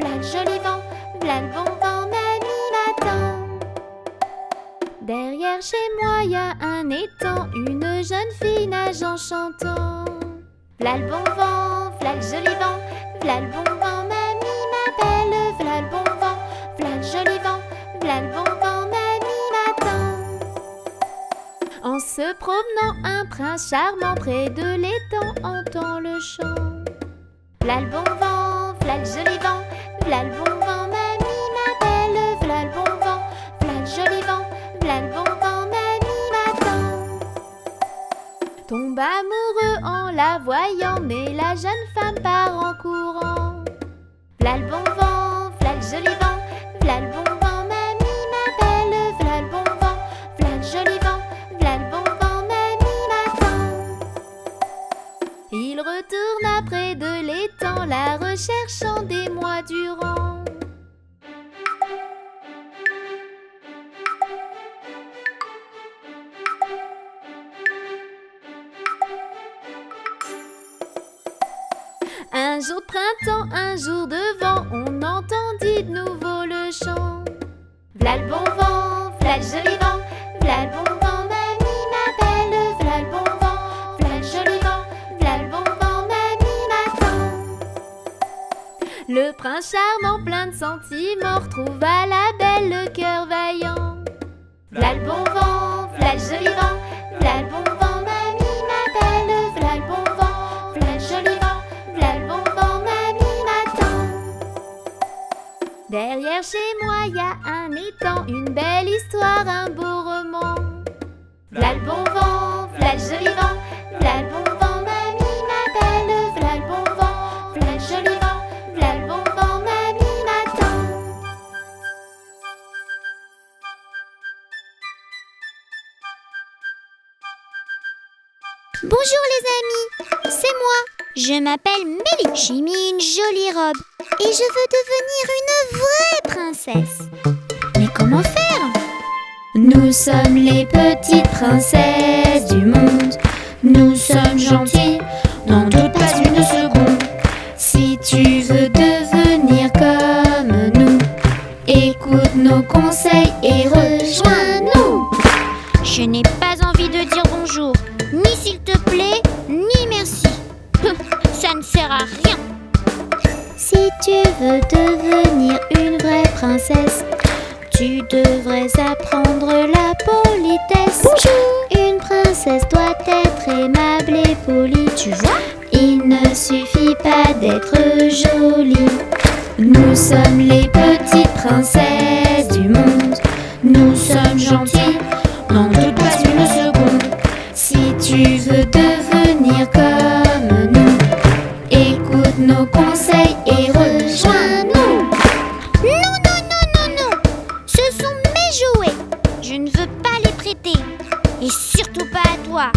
v'là le joli vent, v'là le bon vent, mamie m'attend. Derrière chez moi y a un étang, une jeune fille nage en chantant. V'là le bon vent, v'là le joli vent, v'là le bon vent, mamie m'appelle. V'là le bon vent, v'là le joli vent, v'là le bon vent, mamie m'attend. En se promenant, un prince charmant près de l'étang entend le chant. V'là le bon vent, v'là le joli vent, v'là le bon vent, mamie m'appelle. V'là le bon vent, v'là le joli vent, v'là le bon vent, mamie m'attend. Tombe amoureux en la voyant, mais la jeune femme part en courant. V'là le bon vent, v'là le joli vent, v'là le bon vent, mamie m'appelle. V'là le bon vent, v'là le joli vent, v'là le bon vent, mamie m'attend. Il retourne près de l'étang, la recherchant des mois durant. Un jour de printemps, un jour de vent, on entendit de nouveau le chant. V'là le bon vent, v'là le joli vent, v'là le bon vent, mamie m'appelle. V'là le bon vent, v'là le joli vent, v'là le bon vent, mamie m'attend. Le prince charmant plein de sentiments retrouve à la belle le cœur vaillant. V'là le bon vent, v'là le joli vent, v'là le bon vent, mamie m'appelle. V'là le bon vent, v'là le joli vent, v'là le bon vent, mamie m'attend. Derrière chez moi y a un étang, une belle histoire, un beau roman. V'là le bon vent, v'là le joli vent, v'là le bon vent, mamie m'appelle. V'là le bon vent, v'là le joli vent, v'là le bon vent, mamie m'attend. Bonjour les amis, c'est moi. Je m'appelle Mélie. J'ai mis une jolie robe et je veux devenir une vraie princesse. Mais comment faire? Nous sommes les petites princesses du monde. Nous sommes gentilles, n'en doute pas une seconde. Si tu veux devenir comme nous, écoute nos conseils et rejoins-nous. Je n'ai pas envie de dire bonjour, ni s'il te plaît, ni merci. Ça ne sert à rien. Si tu veux devenir une vraie princesse, tu devrais apprendre la politesse. Bonjour. Une princesse doit être aimable et polie. Tu vois, il ne suffit pas d'être jolie. Nous sommes les petites princesses du monde. Nous sommes gentilles, n'en doute pas une seconde. Si tu veux devenir comme nous, écoute nos conseils et rejoins-nous. Non, non, non, non, non. Ce sont mes jouets. Je ne veux pas les prêter. Et surtout pas à toi.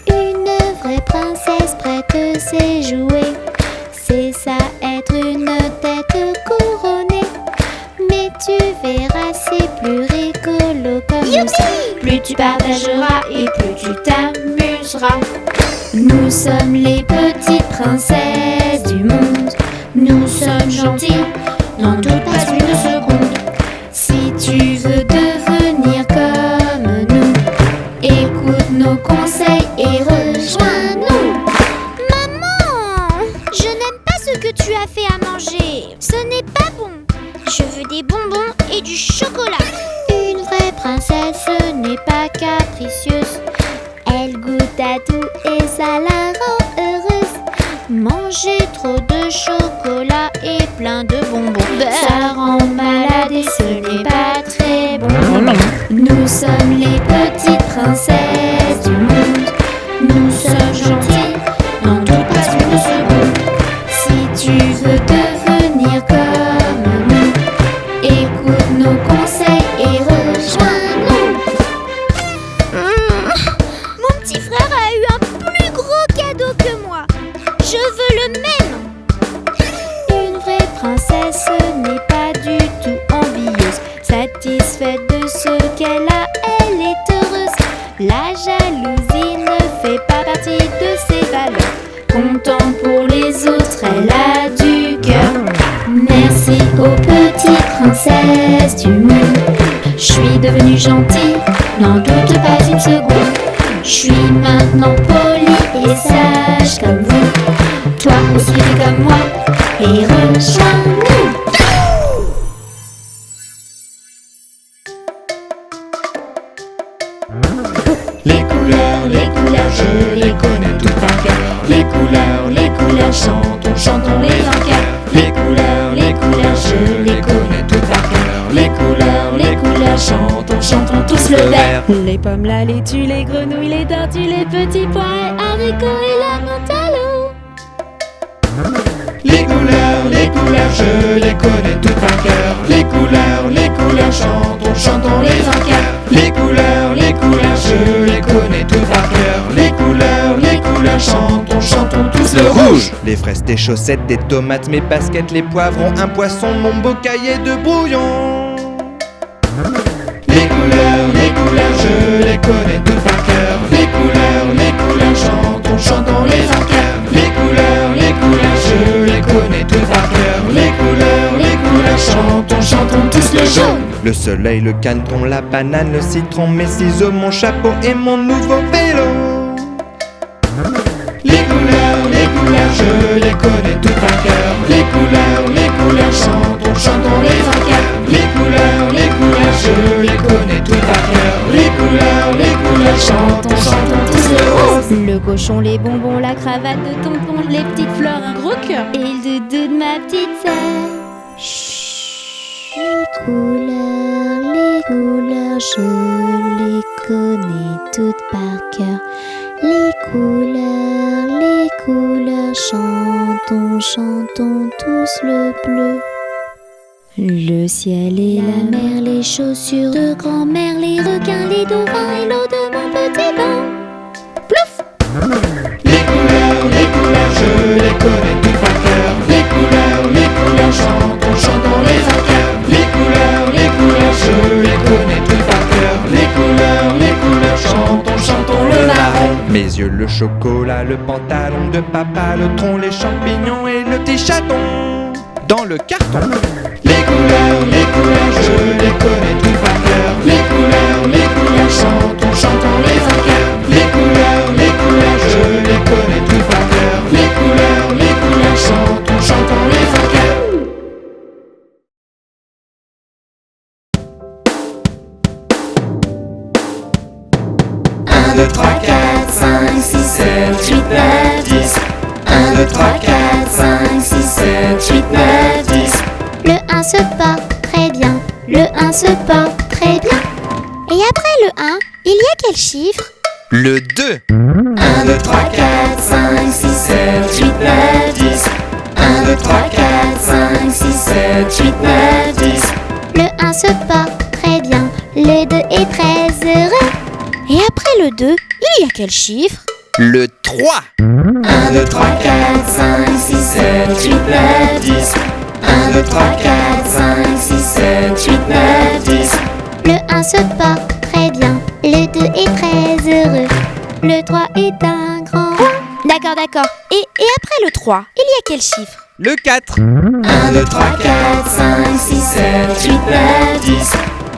Une vraie princesse prête ses jouets. C'est ça être une tête couronnée. Mais tu verras, c'est plus rigolo comme ça. Plus tu partageras et plus tu t'amuseras. Nous sommes les petites princesses du monde. Nous sommes gentilles, n'en doute pas une seconde. Si tu veux devenir comme nous, écoute nos conseils et rejoins-nous. Maman, je n'aime pas ce que tu as fait à manger. Ce n'est pas bon. Je veux des bonbons et du chocolat. Une vraie princesse n'est pas capricieuse. Elle goûte à tout et ça la rend heureuse. Manger trop de chocolat et plein de bonbons, ça rend malade et ce n'est pas très bon. Nous sommes les petites princesses du monde. Nous sommes gentilles, n'en doute pas une seconde. Si tu veux devenir comme nous, écoute nos conseils et rejoins-nous. Mon petit frère a eu un plus gros cadeau que moi. Je veux le même. Une vraie princesse n'est pas du tout envieuse. Satisfaite de ce qu'elle a, elle est heureuse. La jalousie ne fait pas partie de ses valeurs. Comptant pour les autres, elle a du cœur. Merci. princesse du monde. Je suis devenue gentille, n'en doute pas une seconde. Je suis maintenant polie et sage comme vous. Toi aussi fais comme moi et rejoins-nous. Les couleurs, je les connais toutes par cœur. Les couleurs, chantons les en cœur. Les couleurs, je les connais toutes par cœur. Les couleurs, chantons tous le vert. Les pommes, la laitue, les grenouilles, les tortues, les petits pois, haricots et la menthe à l'eau. Les couleurs, je les connais toutes par cœur. Les couleurs, chantons les en cœur. Les couleurs, je les connais toutes par cœur. Les couleurs, chantons tous le rouge. Les fraises, tes chaussettes, des tomates, mes baskets, les poivrons, un poisson, mon beau cahier de brouillon. Les couleurs, je les connais toutes par cœur. Les couleurs, chantons les en cœur. Les couleurs, je les connais toutes par cœur. Les couleurs, chantons tous le jaune. Le soleil, le caneton, la banane, le citron, mes ciseaux, mon chapeau et mon nouveau vélo. Les couleurs, je les connais toutes par cœur. Les couleurs, chantons les en cœur. Les couleurs, je les connais toutes par cœur. Les couleurs, chantons tous le rose. Le cochon, les bonbons, la cravate de tonton, les petites fleurs, un gros cœur et le doudou de ma petite sœur. Les couleurs, je les connais toutes par cœur. Les couleurs, chantons tous le bleu. Le ciel et la mer, les chaussures de grand-mère, les requins, les dauphins et l'eau de mon petit bain. Plouf! Les couleurs, je les connais toutes par cœur. Les couleurs, chantons les en cœur. Les couleurs, je les connais toutes par cœur. Les couleurs, chantons le marron. Mes yeux, le chocolat, le pantalon de papa, le tronc, les champignons et le petit chaton. Dans le carton. Les couleurs, je les connais toutes par cœur. Les couleurs, chantons les en cœur. Les couleurs, je les connais toutes par cœur. Les couleurs, chantons les en cœur. 1, 2, 3, 4, 5, 6, 7, 8, 9, 10. 1, 2, 3, 4, 5, 6, 7, 8, 9, 10. Le 1 se porte très bien. Le 1 se porte très bien. Et après le 1, il y a quel chiffre? Le 2. 1, 2, 3, 4, 5, 6, 7, 8, 9, 10. 1, 2, 3, 4, 5, 6, 7, 8, 9, 10. Le 1 se porte très bien. Le 2 est très heureux. Et après le 2, il y a quel chiffre? Le 3. 1, 2, 3, 4, 5, 6, 7, 8, 9, 10. 1, 2, 3, 4, 5, 6, 7, 8, 9, 10. Le 1 se porte très bien. Le 2 est très heureux. Le 3 est un grand roi. D'accord. Et après le 3, il y a quel chiffre? Le 4. 1, 2, 3, 4, 5, 6, 7, 8, 9, 10.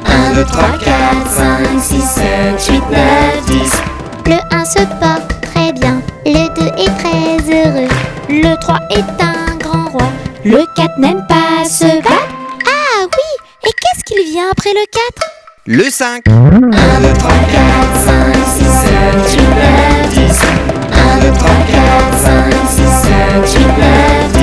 1, 2, 3, 4, 5, 6, 7, 8, 9, 10. Le 1 se porte très bien. Le 2 est très heureux. Le 3 est un grand roi. Le 4 n'aime pas se battre. Ah oui! Et qu'est-ce qu'il vient après le 4? Le 5. 1, 2, 3, 4, 5, 6, 7, 8, 9, 10. 1, 2, 3, 4, 5, 6, 7, 8, 9, 10.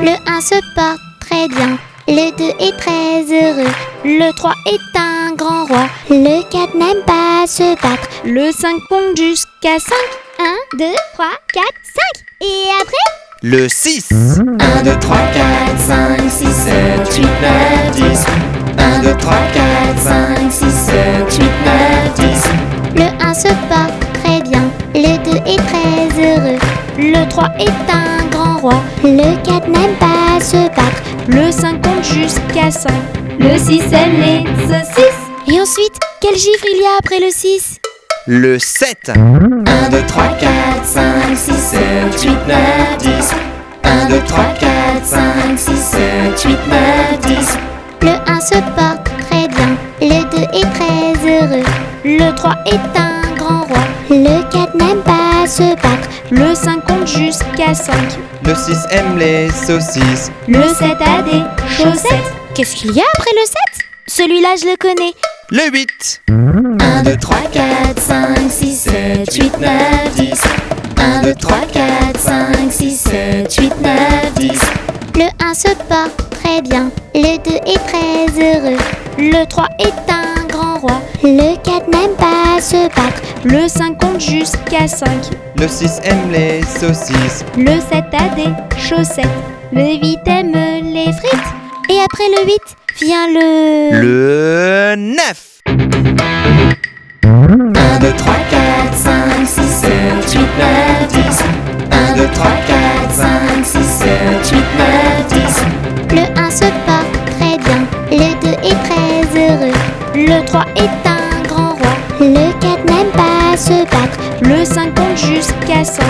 Le 1 se porte très bien. Le 2 est très heureux. Le 3 est un grand roi. Le 4 n'aime pas se battre. Le 5 compte jusqu'à 5. 1, 2, 3, 4, 5. Et après? Le 6. 1, 2, 3, 4, 5, 6, 7, 8, 9, 10. 1, 2, 3, 4, 5, 6, 7, 8, 9, 10. Le 1 se porte très bien. Le 2 est très heureux. Le 3 est un grand roi. Le 4 n'aime pas se battre. Le 5 compte jusqu'à 5. Le 6 aime les saucisses. Et ensuite, quel chiffre il y a après le 6? Le 7. 1, 2, 3, 4, 5, 6, 7, 8, 9, 10. 1, 2, 3, 4, 5, 6, 7, 8, 9, 10. Le Le 3 est un grand roi. Le 4 n'aime pas se battre. Le 5 compte jusqu'à 5. Le 6 aime les saucisses. Le 7 a des chaussettes. Qu'est-ce qu'il y a après le 7? Celui-là, je le connais. Le 8. 1, 2, 3, 4, 5, 6, 7, 8, 9, 10. 1, 2, 3, 4, 5, 6, 7, 8, 9, 10. Le 1 se porte très bien. Le 2 est très heureux. Le 3 est un grand roi. Le 4 n'aime pas se battre. Le 5 compte jusqu'à 5. Le 6 aime les saucisses. Le 7 a des chaussettes. Le 8 aime les frites. Et après le 8 vient Le 9. 1, 2, 3, 4, 5, 6, 7, 8, 9, 10. 1, 2, 3, 4, 5, 6, 7, 8, 9, 10. Le 1 se porte très bien. Le 2 est très heureux. Le 3 est un grand roi. Le 4 n'aime pas se battre. Le 5 compte jusqu'à 5.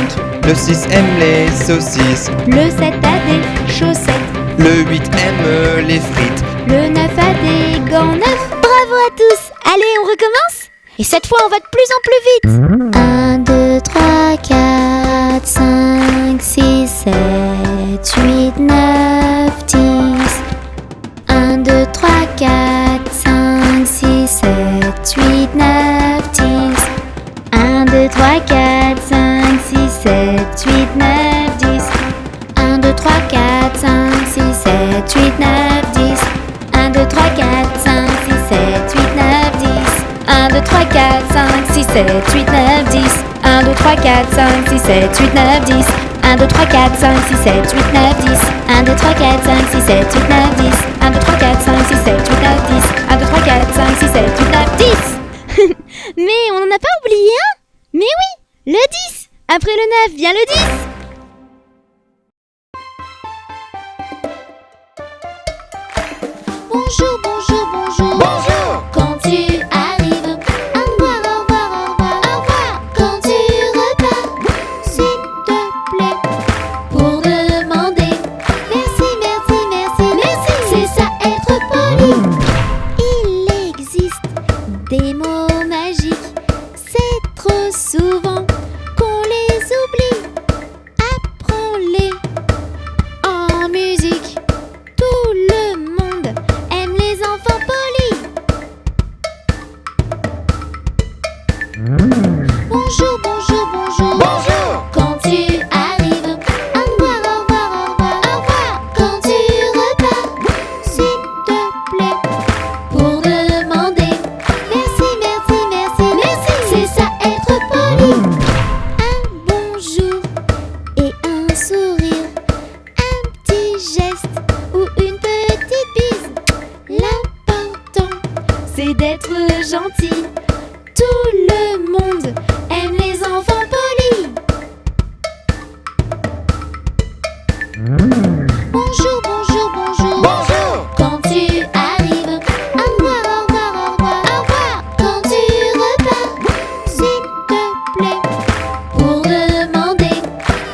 Le 6 aime les saucisses. Le 7 a des chaussettes. Le 8 aime les frites. Le 9 a des gants neufs. Bravo à tous. Allez, on recommence. Et cette fois, on va de plus en plus vite. 1, 2, 3, 4, 5, 6, 7, 8, 9, 10. 1, 2, 3, 4, 5, 6, 7, 8, 9, 10. 1, 2, 3, 4, 5, 6, 7, 8, 9, 10. 1, 2, 3, 4, 5, 6, 7, 8, 9, 10. 1, 2, 3, 4, 5, 6, 7, 8, 9, 10. 1, 2, 3, 4, 5, 6, 7, 8, 9, 10. 1, 2, 3, 4, 5, 6, 7, 8, 9, 10. 1, 2, 3, 4, 5, 6, 7, 8, 9, 10. 1, 2, 3, 4, 5, 6, 7, 8, 9, 10. 1, 2, 3, 4, 5, 6, 7, 8, 9, 10. 1, 2, 3, 4, 5, 6, 7, 8, 9, 10. Mais on n'en a pas oublié un? Mais oui, le 10. Après le 9 vient le 10. Bonjour, bonjour, bonjour. Bonjour. Quand tu arrives, au revoir, au revoir, au revoir, au revoir. Quand tu repars, s'il te plaît, pour demander merci, merci, merci, merci. C'est ça être poli. Il existe des mots magiques. C'est trop souvent qu'on les oublie. Apprends-les en musique. Tout le monde aime les enfants polis. Bonjour, bonjour, bonjour. Bonjour. Quand tu arrives, au revoir, au revoir, au revoir, au revoir. Quand tu repars, s'il te plaît, pour demander merci, merci, merci, merci. C'est ça être poli. Un bonjour et un sourire. Un petit geste ou une petite bise. L'important, c'est d'être gentil. Tout le monde aime les enfants polis. Bonjour, bonjour, bonjour. Bonjour. Quand tu arrives, au revoir, au revoir, au revoir, au revoir. Quand tu repars, s'il te plaît, pour demander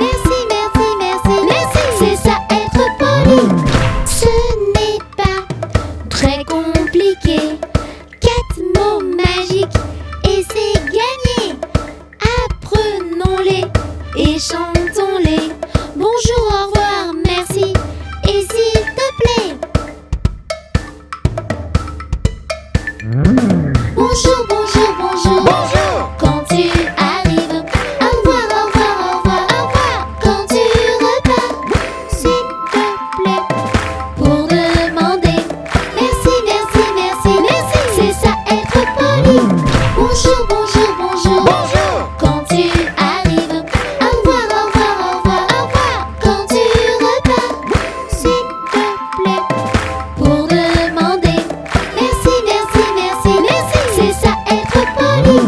merci, merci, merci, merci. C'est ça être poli. Ce n'est pas très compliqué. 4 mots magiques et c'est gagné. Apprenons-les et chantons-les. Bonjour, au revoir, merci et s'il te plaît. Bonjour, bonjour, bonjour. Bonjour. Quand tu arrives, au revoir, au revoir, au revoir, au revoir. Quand tu repars, s'il te plaît, pour demander merci, merci, merci, merci. C'est ça être poli. Bonjour, bonjour, bonjour. Bonjour. Quand tu arrives, au revoir, au revoir, au revoir, au revoir. Quand tu repars, s'il te plaît, pour demander merci, merci, merci, merci. C'est ça être poli.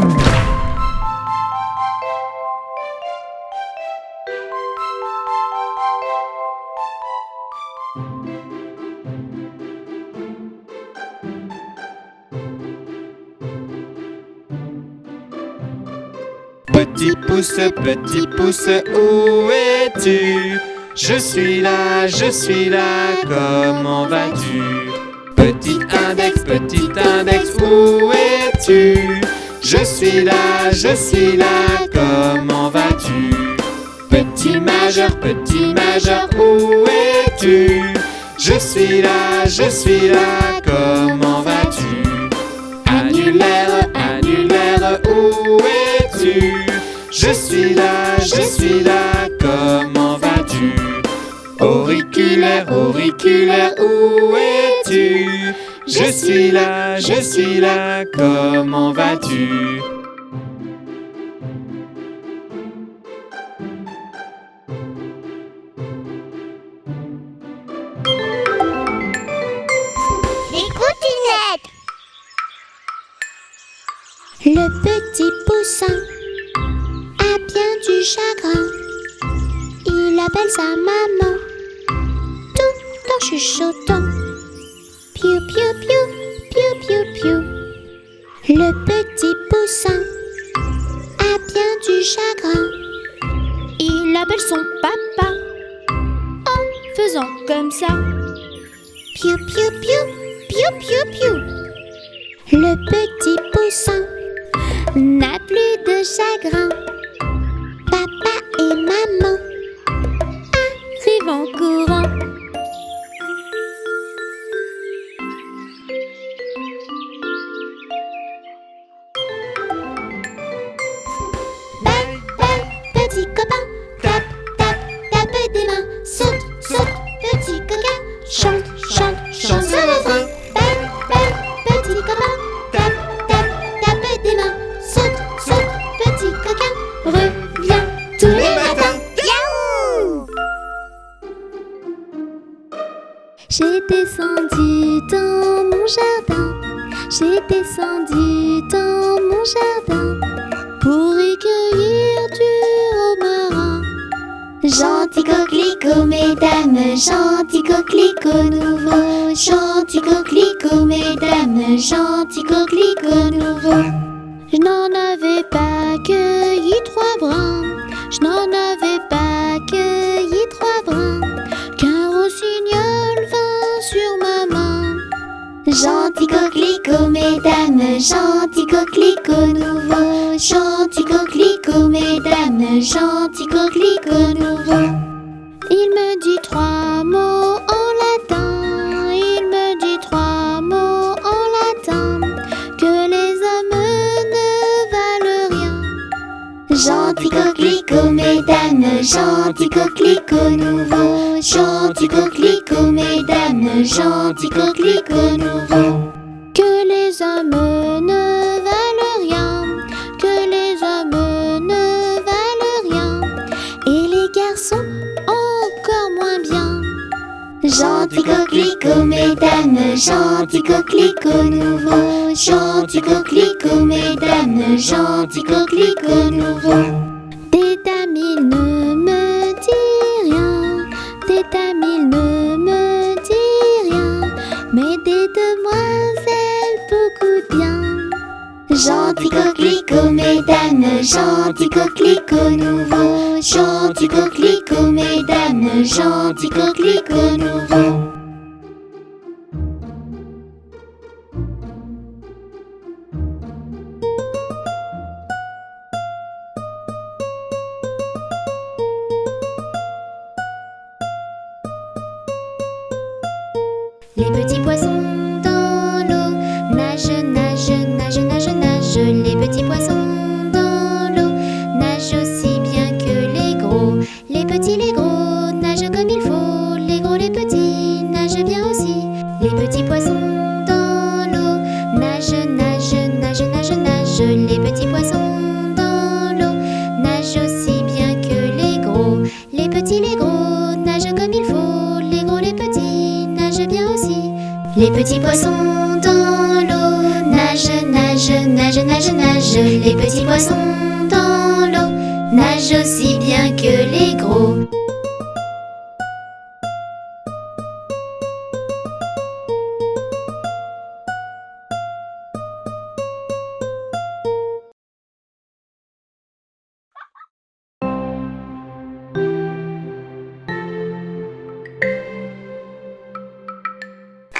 Petit pouce, où es-tu? Je suis là, comment vas-tu? Petit index, où es-tu? Je suis là, comment vas-tu? Petit majeur, où es-tu? Je suis là, comment vas-tu? Annulaire, où es-tu? Je suis là, comment vas-tu? Auriculaire, où es-tu? Je suis là, comment vas-tu? Les coutinettes. Le petit poussin a bien du chagrin. Il appelle sa maman tout en chuchotant. Piou piou piou, piou piou piou. Le petit poussin a bien du chagrin. Il appelle son papa en faisant comme ça. Piou piou piou, piou piou piou. Le petit poussin n'a plus de chagrin. Papa et maman arrivent en courant. Bye bye, petit copain. Tape, tape, tape des mains. Saute, saute, petit coquin. Chante, chante, chante ce refrain. Bye bye, petit copain. Tape, tape, tape des mains. Saute, saute, petit coquin. Reviens tous les matins. Yaouh! J'ai descendu dans mon jardin, j'ai descendu dans mon jardin pour y cueillir du romarin. Gentil coquelicot, mesdames, gentil coquelicot nouveau. Gentil coquelicot, mesdames, gentil coquelicot nouveau. Je n'en avais pas cueilli 3 brins, je n'en avais pas cueilli 3 brins, qu'un rossignol vint sur ma main. Gentil coquelicot, mesdames, gentil coquelicot nouveau. Gentil coquelicot, mesdames, gentil coquelicot nouveau. Il me dit 3 mots en latin, il me dit 3 mots en latin, que les hommes ne valent rien. Gentil coquelicot, mesdames, gentil coquelicot nouveau. Gentil coquelicot, mesdames, gentil coquelicot nouveau. Que les hommes ne valent rien, que les hommes ne valent rien, et les garçons encore moins bien. Gentil coquelicot, mesdames, gentil coquelicot nouveau. Gentil coquelicot, mesdames, gentil coquelicot nouveau. Des dames, il ne me dit rien, des dames, il ne me dit rien, mais des demoiselles beaucoup de bien. Gentil coquelicot, mesdames, gentil coquelicot nouveau. Gentil coquelicot, mesdames, gentil coquelicot nouveau. Les petits poissons dans l'eau nagent, nagent, nagent, nagent, nagent. Les petits poissons dans l'eau nagent aussi bien que les gros. Les petits, les gros nagent comme il faut. Les gros, les petits nagent bien aussi. Les petits poissons dans l'eau nagent, nagent, nagent, nagent, nagent. Les petits poissons dans l'eau nagent aussi bien que les gros. Les petits, les gros nagent comme il faut. Les gros, les petits nagent bien aussi. Les petits poissons dans l'eau nagent, nagent, nagent, nagent, nagent. Les petits poissons dans l'eau nagent aussi bien que les gros.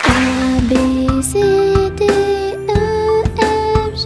A, B, C, D, E, F, G,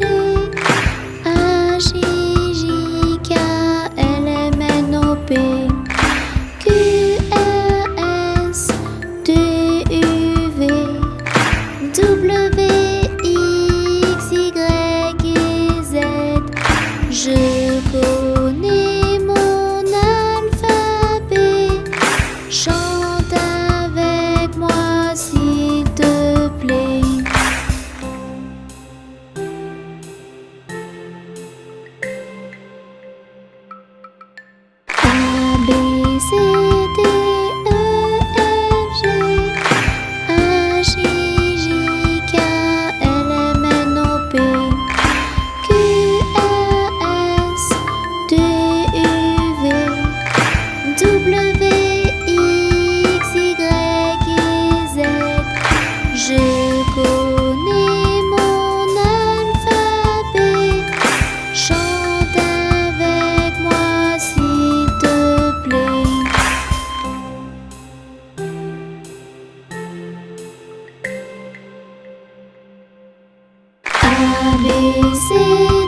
B, C,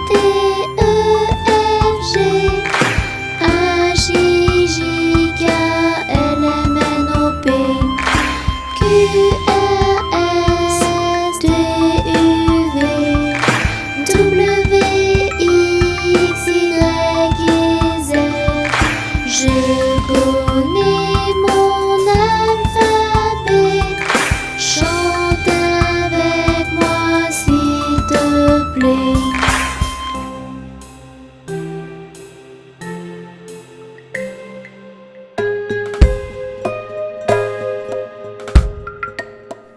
D, E, F, G, H, I, J, K, L, M, N, O, P, Q, R, S, T, U, V, W, X, Y et Z. Je connais mon alphabet. Chante avec moi s'il te plaît.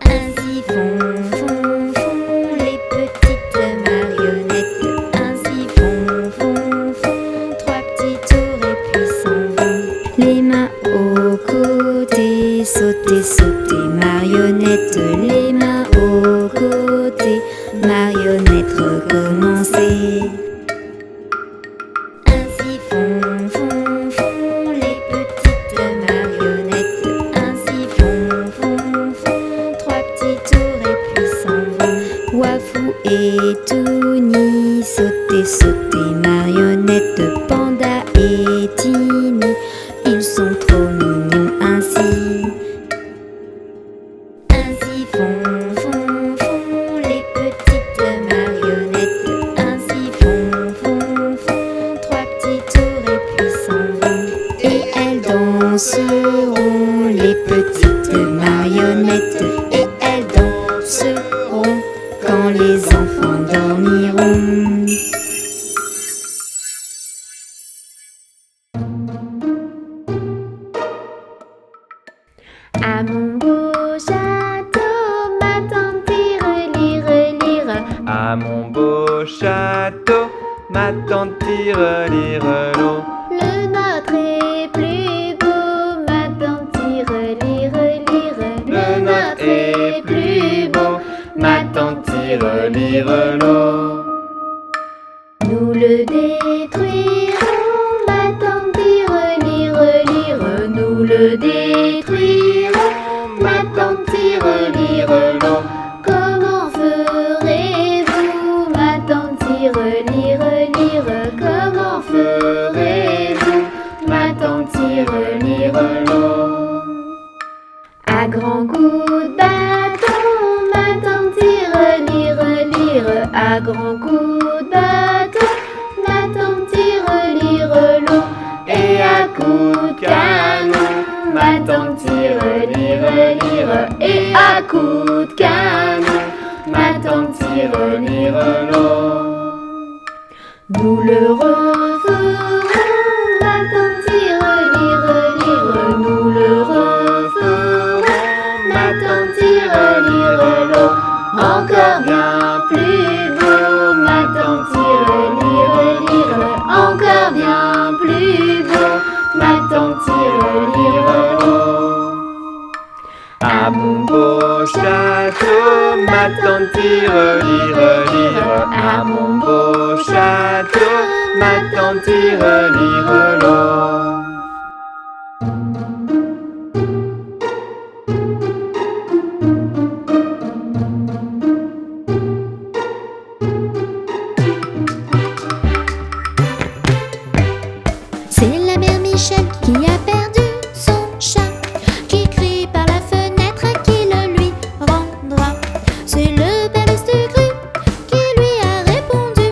Ainsi font les petites marionnettes. Ainsi font trois petits tours et puis s'en vont. Les mains aux côtés, sauter, sauter, marionnette. Les mains aux côtés, marionnette, recommencer. Ainsi font les petites marionnettes. Ainsi font trois petits tours et puis s'en vont. Wafou et Touni, sauter, sauter, marionnette. Panda et Tini, ils sont trop mignons ainsi. Ainsi font les petites marionnettes. Ainsi font trois petits tours et puis s'en vont. Et elles danseront, les petites marionnettes. Et elles danseront quand les enfants dormiront. À mon beau château, ma tante lire. À mon beau château, ma tante l'eau. Le nôtre est plus beau, ma tante lire. Le nôtre est plus beau, ma tante lire l'eau. Nous le détruirons, ma tante lire. Nous le détruirons, ma tante lire l'eau. Comment ferez-vous, ma tante lire? Comment ferez-vous, ma tante lire l'eau? À grands coups de bâton, ma tante lire. À grands coups de bâton, ma tante lire l'eau. Et à coups de canon, ma tante lire. Et à coups de canon, ma tante lire l'eau. Nous le referons, ma tante lire. Nous le referons, ma tante lire l'eau. Encore bien plus beau, ma tante lire. Encore bien plus beau, ma tante lire l'eau. À mon beau château, ma tante lire. À mon beau château, ma tante lire l'eau. C'est la mère Michel qui a perdu son chat, qui crie par la fenêtre à qui le lui rendra. C'est le père Lustucru qui lui a répondu: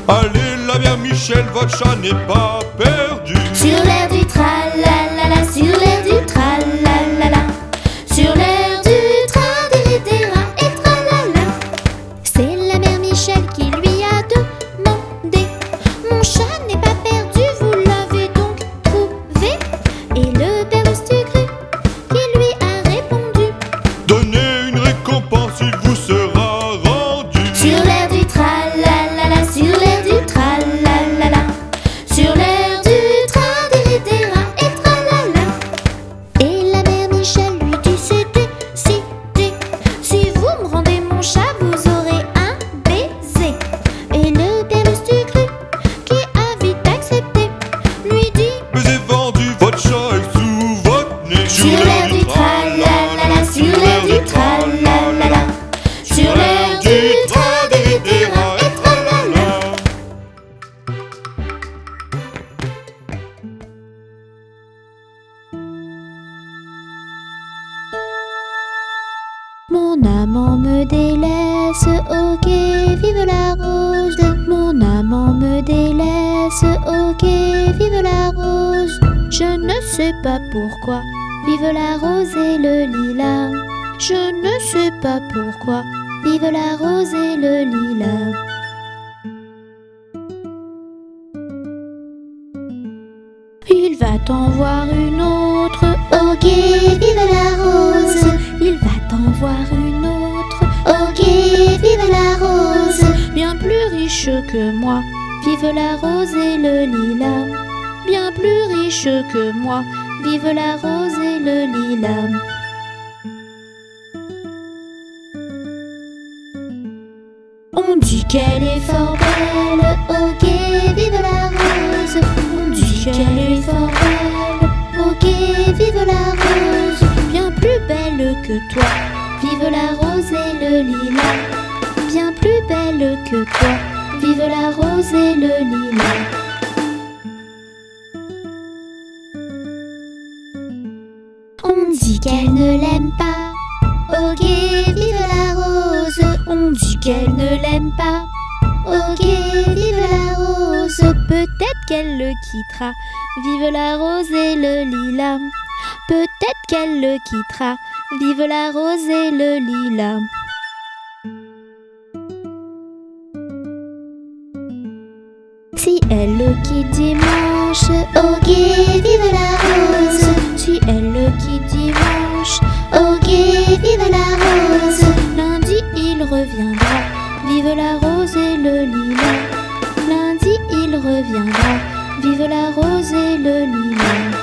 Allez, la mère Michel, votre chat n'est pas perdu. sur l'air du tralalala, sur l'air du tralalala, sur l'air du tra-dé-dé-ra et tralala. C'est la mère Michel qui lui a demandé: mon chat n'est pas perdu, vous l'avez donc trouvé? Et le père Lustucru qui lui a répondu: Donnez une récompense, il vous sera rendu. sur l'air du tralalala, sur l'air du tralalala, sur l'air du tra-dé-dé-ra et tralala. Et la mère Michel lui dit: c'est décidé, si vous me rendez mon chat, vous aurez un baiser. Et le père Lustucru qui a vite accepté lui dit: Mais est vendu, votre chat est sous votre nez. sur l'air du tralalala, sur l'air du tralalala, sur l'air du tra-dé-dé-ra et Mon amant me délaisse, ok, vive la rose. Mon amant me délaisse, ok, vive la rose. Je ne sais pas pourquoi, vive la rose et le lilas. Je ne sais pas pourquoi, vive la rose et le lilas. Il va t'en voir une autre, Ok, vive la rose. il va t'en voir une autre, Ok, vive la rose. bien plus riche que moi, vive la rose et le lilas. Bien plus riche que moi, vive la rose et le lilas. On dit qu'elle est fort belle, Ok, vive la rose. on dit qu'elle est fort belle, Ok, vive la rose. bien plus belle que toi, vive la rose et le lilas. Bien plus belle que toi, vive la rose et le lilas. On dit qu'elle ne l'aime pas, Ok, vive la rose. on dit qu'elle ne l'aime pas. Ok, vive la rose. Peut-être qu'elle le quittera, vive la rose et le lilas. Peut-être qu'elle le quittera, vive la rose et le lilas. Si elle le quitte dimanche, Ok, vive la rose. si elle le quitte dimanche, Ok, vive la rose. lundi il reviendra, vive la rose et le lilas. Lundi il reviendra, vive la rose et le lilas.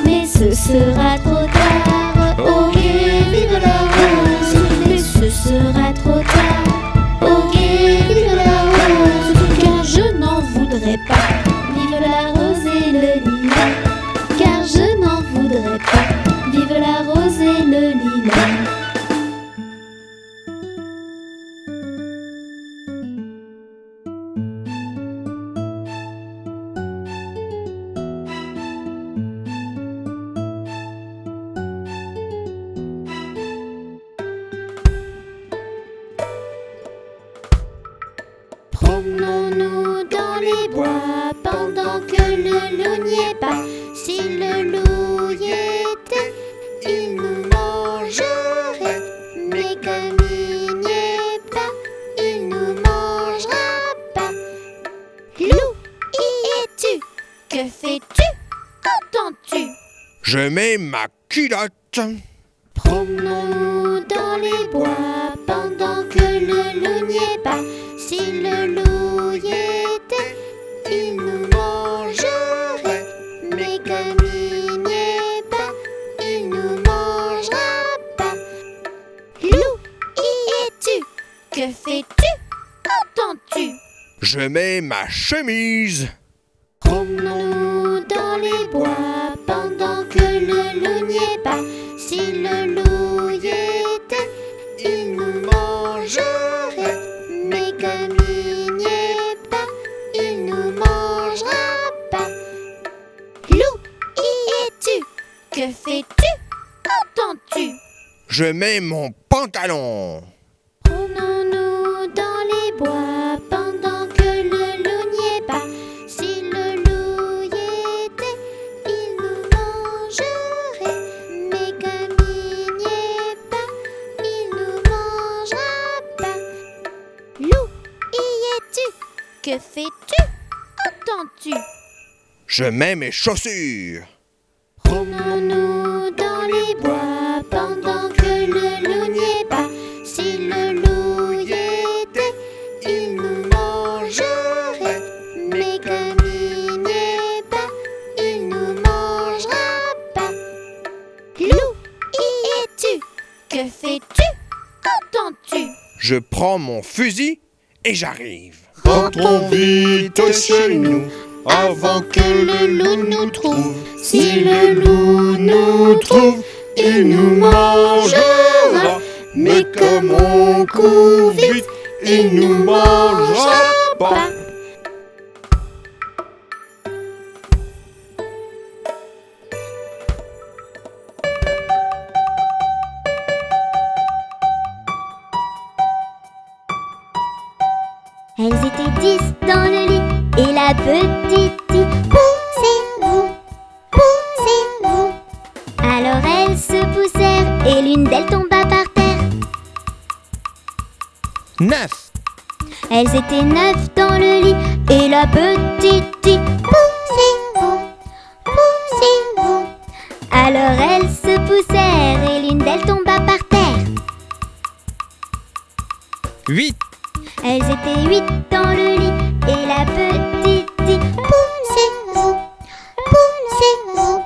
Mais ce sera trop tard, Ok, vive la rose. mais ce sera trop tard, Ok, vive la rose. car je n'en voudrais pas, vive la rose et le lilas. Car je n'en voudrais pas, vive la rose et le lilas. Promenons-nous dans les bois pendant que le loup n'y est pas. Si le loup y était, il nous mangerait. Mais comme il n'y est pas, il nous mangera pas. Loup, y es-tu? Que fais-tu? Qu'entends-tu? Je mets ma culotte. Promenons-nous dans les bois pendant que le loup n'y est pas. Si le loup y était, il nous mangerait. Mais comme il n'y est pas, il nous mangera pas. Loup, y es-tu? Que fais-tu? Qu'entends-tu? Je mets ma chemise. Promenons-nous dans les bois pendant que le loup n'y est pas. Si le loup y était, il nous mangerait. Mais comme il n'y est pas, il nous mangera pas. Loup, y es-tu? Que fais-tu? Qu'entends-tu? Je mets mon pantalon. Promenons-nous dans les bois pendant que le loup n'y est pas. Si le loup y était, il nous mangerait. Mais comme il n'y est pas, il nous mangera pas. Loup, y es-tu? Que fais-tu? Entends-tu? Je mets mes chaussures. Promenons-nous dans les bois pendant que le loup n'y est pas. Si le loup y était, il nous mangerait. Mais comme il n'y est pas, il nous mangera pas. Loup, y es-tu? Que fais-tu? Qu'entends-tu? Je prends mon fusil et j'arrive. Rentrons vite chez nous avant que le loup nous trouve. Si le loup nous trouve, il nous mangera. Mais comme on court vite, il nous mangera pas. Elles étaient 10 dans le lit et la petite dit poussez-vous, poussez-vous. Alors elles se poussèrent et l'une d'elles tomba par terre. 9. Elles étaient 9 dans le lit et la petite dit poussez-vous, poussez-vous. Alors elles se poussèrent et l'une d'elles tomba par terre. 8. Elles étaient 8 dans le lit et la petite dit poussez-vous, poussez-vous.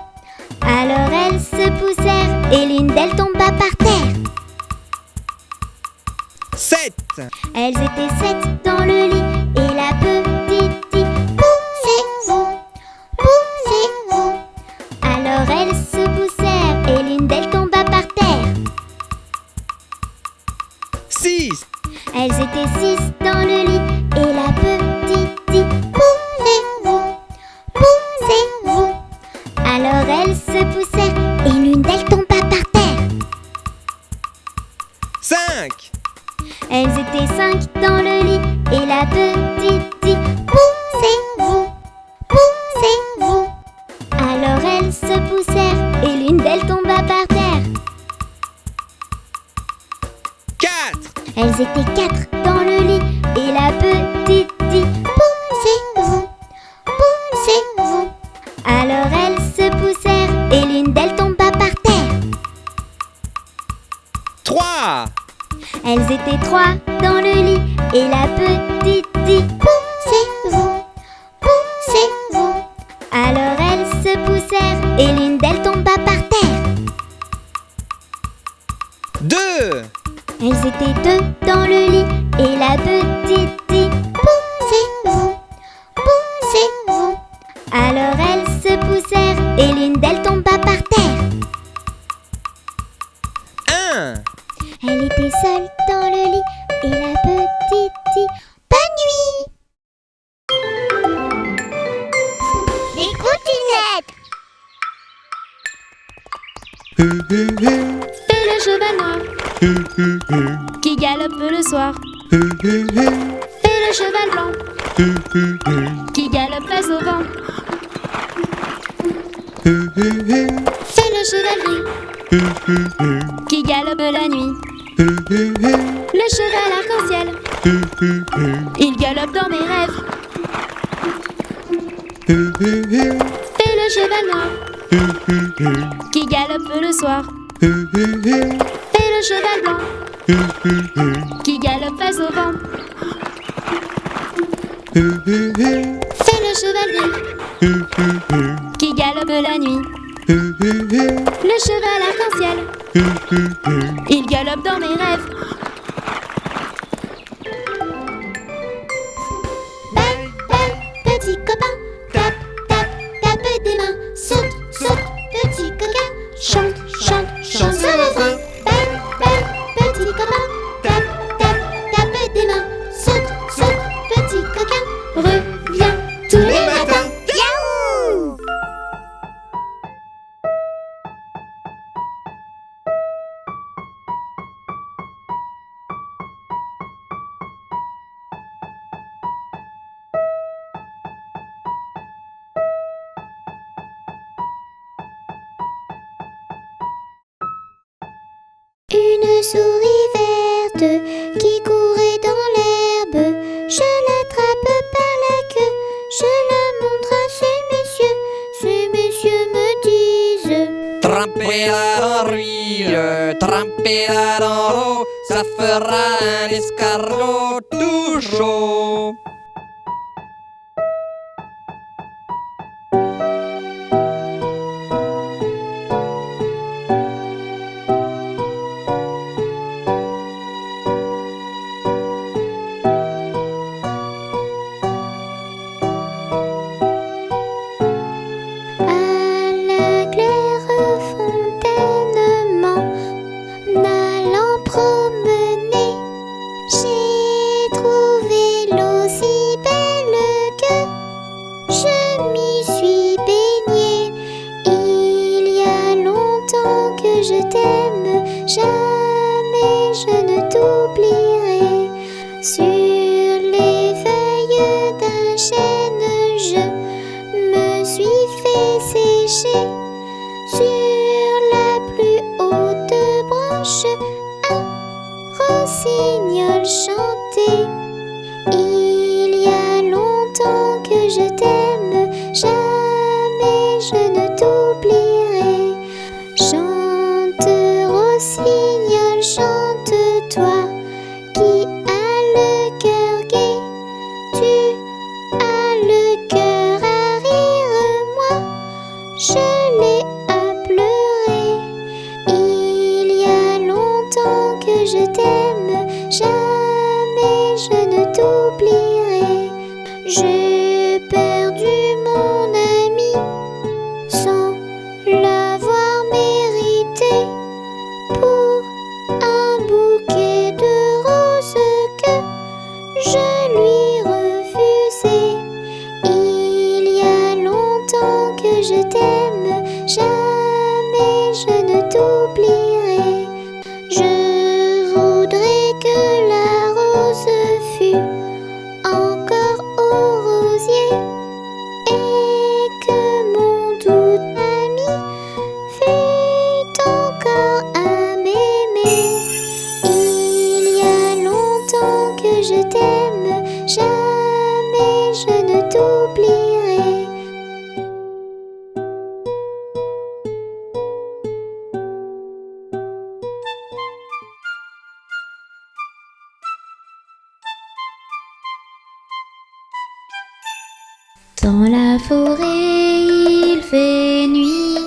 Alors elles se poussèrent et l'une d'elles tomba par terre. 7. Elles étaient 7 dans le lit et la petite dit poussez-vous, poussez-vous. Alors elles se poussèrent et l'une d'elles tomba par terre. 6. Elles étaient 6 dans le lit et la petite dit poussez-vous, poussez-vous. Alors elles se poussèrent et l'une d'elles tomba par terre. 5. Elles étaient 5 dans le lit et la petite dit poussez-vous, poussez-vous. Alors elles se poussèrent et l'une d'elles tomba par terre. 4. Elles étaient 4 dans le lit et la petite dit poussez-vous, poussez-vous. Alors elles se poussèrent et l'une d'elles tomba par terre. 3. Elles étaient 3 dans le lit et la petite dit poussez-vous, poussez-vous. Alors elles se poussèrent et l'une d'elles tomba par terre. 2. Elles étaient 2 dans le lit et la petite dit poussez-vous, poussez-vous. Alors elles se poussèrent et l'une d'elles tomba par terre. 1. Elle était seule dans le lit et la petite dit bonne nuit. Les coutinettes. Et le cheval noir qui galope le soir. Et le cheval blanc qui galope face au vent. Et le cheval gris qui galope la nuit. Le cheval arc-en-ciel, il galope dans mes rêves. Et le cheval noir qui galope le soir. Et le cheval blanc qui galope face au vent. Et le cheval gris qui galope la nuit. Le cheval arc-en-ciel, il galope dans mes rêves. Bang, bang, petit copain, tape, tape, tape des mains. Saute, saute, petit coquin, chante, chante, chante sur le frein. Bang, bang, petit copain, tape, tape, tape des mains. Saute, saute, petit coquin, reviens tous les matins. Yahoo! Une souris verte qui courait dans l'herbe. Je l'attrape par la queue, je la montre à ces messieurs. Ces messieurs me disent Trempez-la dans l'huile, trempez-la dans l'eau, ça fera un escargot tout chaud. à la claire fontaine m'en allant promener. J'ai trouvé l'eau si belle que je m'y suis baignée. Il y a longtemps que je t'aime, jamais je ne t'oublierai. Sur les rossignol chanter. Il y a longtemps que je t'aime, jamais je ne t'oublierai. Chante, rossignol, chante-toi, qui a le cœur gai. Tu as le cœur à rire, moi, je l'ai à pleurer. Il y a longtemps que je t'aime, jamais je ne t'oublierai. J'ai perdu mon ami sans l'avoir mérité, pour un bouquet de roses que je lui refusais. Il y a longtemps que je t'aime, jamais je ne t'oublierai. Je voudrais que la rose fût encore au rosier, et que mon doux ami fût encore à m'aimer. Il y a longtemps que je t'aime, jamais je ne t'oublierai. Dans la forêt il fait nuit,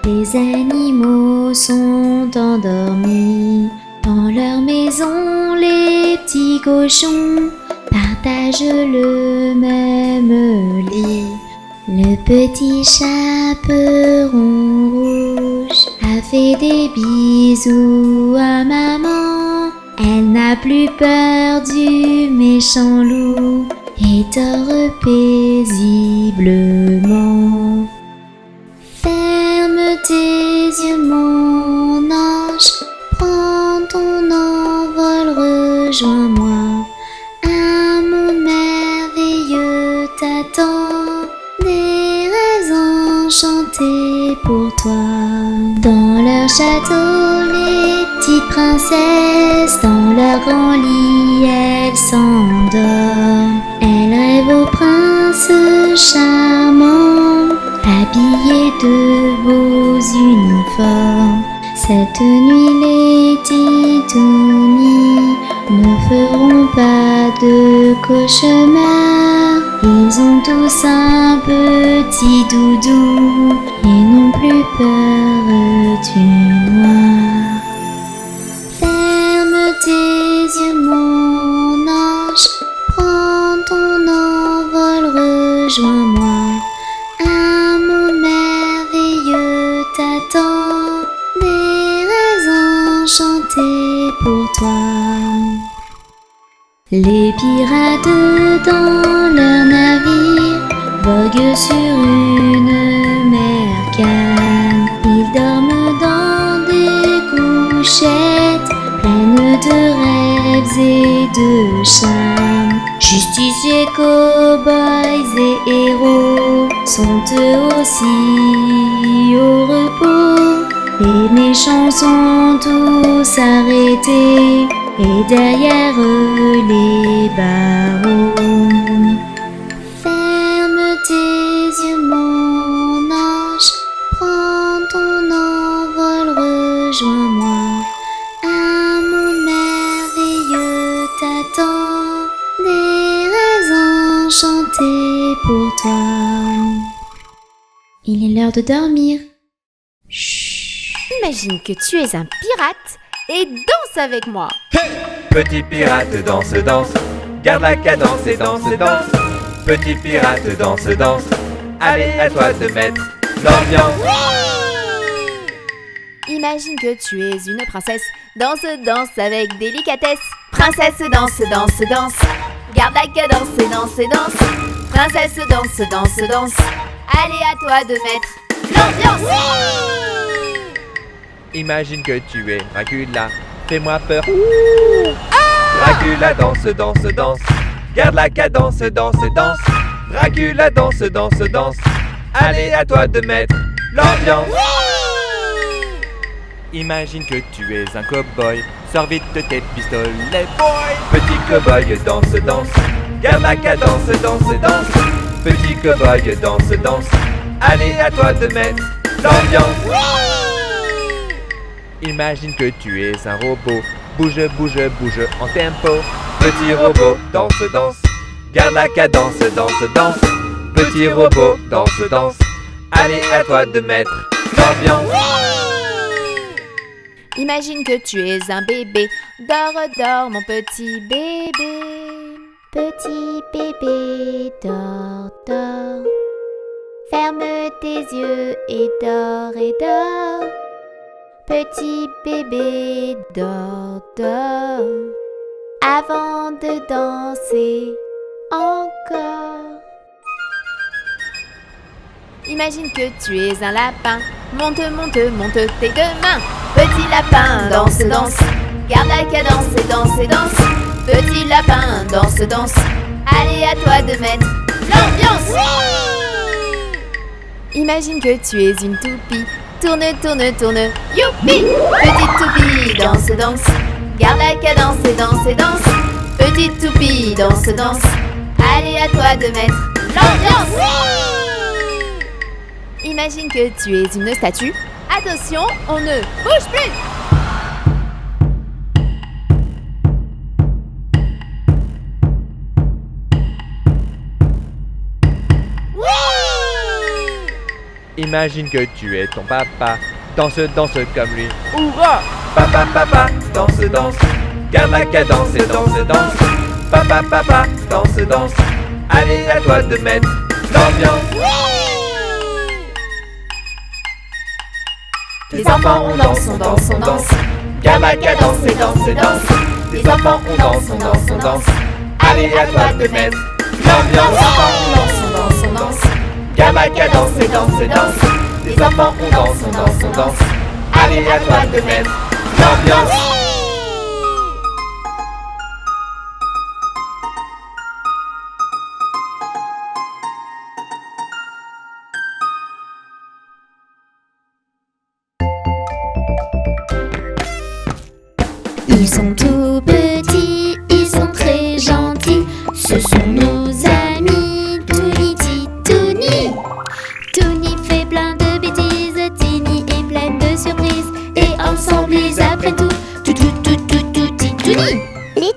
les animaux sont endormis. Dans leur maison les petits cochons partagent le même lit. Le petit chaperon rouge a fait des bisous à maman. Elle n'a plus peur du méchant loup et dort paisiblement. Ferme tes yeux mon ange, prends ton envol, rejoins-moi. Un monde merveilleux t'attend, des rêves enchantés pour toi. Dans leur château, les petites princesses, dans leur grand lit, elles s'endorment. Elles rêvent au prince charmant, habillés de beaux uniformes. Cette nuit, les titounis ne feront pas de cauchemar. Ils ont tous un petit doudou et n'ont plus peur du noir. Ferme tes yeux mon ange, prends ton envol, rejoins-moi. Un monde merveilleux t'attend, des rêves enchantés pour toi. Les pirates dans leur navire voguent sur une mer calme. Ils dorment dans des couchettes pleines de rêves et de charme. Justiciers, cow-boys et héros sont eux aussi au repos. Les méchants sont tous arrêtés et derrière eux les barreaux. Ferme tes yeux mon ange, prends ton envol, rejoins-moi. Un monde merveilleux t'attend, des rêves enchantés pour toi. Il est l'heure de dormir. Chut. Imagine que tu es un pirate et danse avec moi. Hey! Petit pirate danse, danse, garde la cadence et danse, danse. Petit pirate danse, danse, allez à toi de mettre l'ambiance. Imagine que tu es une princesse, danse, danse avec délicatesse. Princesse danse, danse, danse, garde la cadence et danse, danse. Princesse danse, danse, danse, allez à toi de mettre l'ambiance. Imagine que tu es Dracula, fais-moi peur. Dracula danse, danse, danse, garde la cadence, danse, danse. Dracula danse, danse, danse, allez à toi de mettre l'ambiance. Imagine que tu es un cow-boy, sors vite de tes pistolets, boy. Petit cow-boy, danse, danse, garde la cadence, danse, danse. Petit cow-boy, danse, danse, allez à toi de mettre l'ambiance. Imagine que tu es un robot, bouge, bouge, bouge en tempo. Petit robot, danse, danse, garde la cadence, danse, danse. Petit robot, danse, danse, allez à toi de mettre l'ambiance. Imagine que tu es un bébé. Dors, dors, mon petit bébé. Petit bébé, dors, dors. Ferme tes yeux et dors, et dors. Petit bébé, dors, dors. Avant de danser encore. Imagine que tu es un lapin. Monte, monte, monte tes deux mains. Petit lapin, danse, danse. Garde la cadence et danse, et danse. Petit lapin, danse, danse. Allez à toi de mettre l'ambiance. Imagine que tu es une toupie. Tourne, tourne, tourne, youpi. Petite toupie, danse, danse. Garde la cadence et danse, et danse. Petite toupie, danse, danse. Allez à toi de mettre l'ambiance. Imagine que tu es une statue. Attention, on ne bouge plus. Imagine que tu es ton papa, danse, danse comme lui. Hourra! Papa, papa, danse, danse, garde la cadence et danse, danse. Papa, papa, danse, danse, allez à toi de mettre l'ambiance. Les enfants, on danse, on danse, on danse. Garde la cadence et danse, danse. Les enfants, on danse, on danse, on danse. Allez à toi de mettre l'ambiance. Les enfants, on danse, on danse, on danse. Garde la cadence et danse, danse. Les enfants, on danse, on danse, on danse. Allez à toi de mettre l'ambiance. Ils sont tout petits, ils sont très gentils. Ce sont nos amis, Touni, Titouni. Touni fait plein de bêtises, Tini est pleine de surprises. Et ensemble ils apprennent tout, Titouni. Les